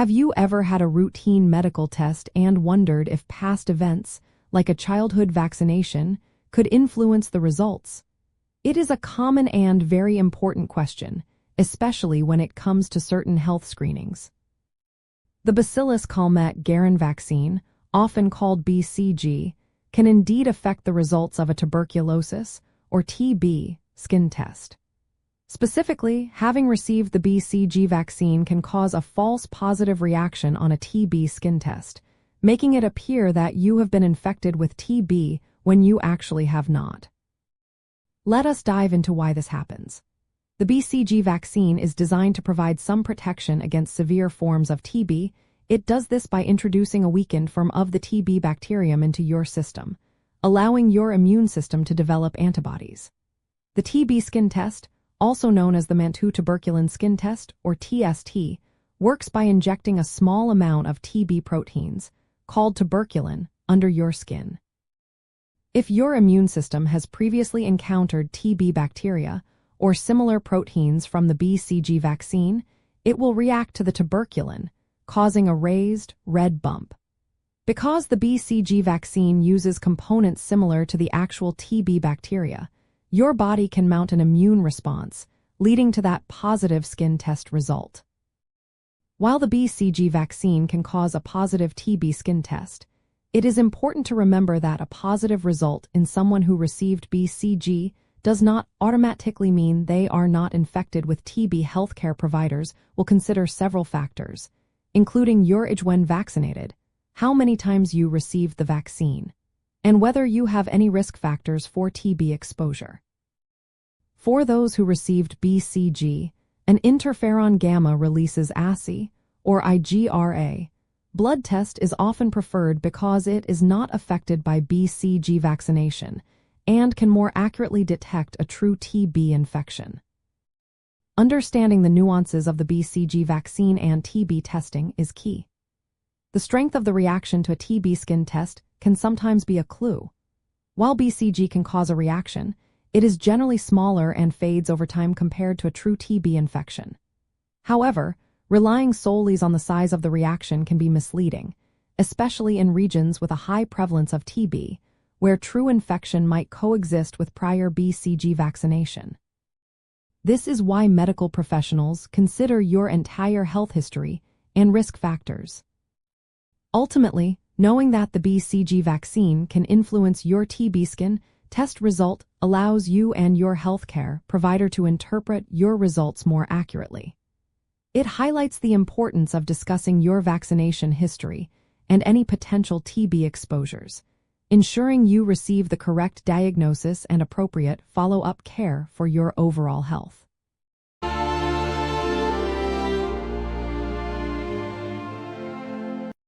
Have you ever had a routine medical test and wondered if past events, like a childhood vaccination, could influence the results? It is a common and very important question, especially when it comes to certain health screenings. The Bacillus Calmette-Guerin vaccine, often called BCG, can indeed affect the results of a tuberculosis, or TB, skin test. Specifically, having received the BCG vaccine can cause a false positive reaction on a TB skin test, making it appear that you have been infected with TB when you actually have not. Let us dive into why this happens. The BCG vaccine is designed to provide some protection against severe forms of TB. It does this by introducing a weakened form of the TB bacterium into your system, allowing your immune system to develop antibodies. The TB skin test, also known as the Mantoux tuberculin skin test, or TST, works by injecting a small amount of TB proteins, called tuberculin, under your skin. If your immune system has previously encountered TB bacteria or similar proteins from the BCG vaccine, it will react to the tuberculin, causing a raised, red bump. Because the BCG vaccine uses components similar to the actual TB bacteria, your body can mount an immune response, leading to that positive skin test result. While the BCG vaccine can cause a positive TB skin test, it is important to remember that a positive result in someone who received BCG does not automatically mean they are not infected with TB. Healthcare providers will consider several factors, including your age when vaccinated, how many times you received the vaccine, and whether you have any risk factors for TB exposure. For those who received BCG, an interferon gamma releases assay, or IGRA, blood test is often preferred because it is not affected by BCG vaccination and can more accurately detect a true TB infection. Understanding the nuances of the BCG vaccine and TB testing is key. The strength of the reaction to a TB skin test can sometimes be a clue. While BCG can cause a reaction, it is generally smaller and fades over time compared to a true TB infection. However, relying solely on the size of the reaction can be misleading, especially in regions with a high prevalence of TB, where true infection might coexist with prior BCG vaccination. This is why medical professionals consider your entire health history and risk factors. Ultimately, knowing that the BCG vaccine can influence your TB skin test result allows you and your healthcare provider to interpret your results more accurately. It highlights the importance of discussing your vaccination history and any potential TB exposures, ensuring you receive the correct diagnosis and appropriate follow-up care for your overall health.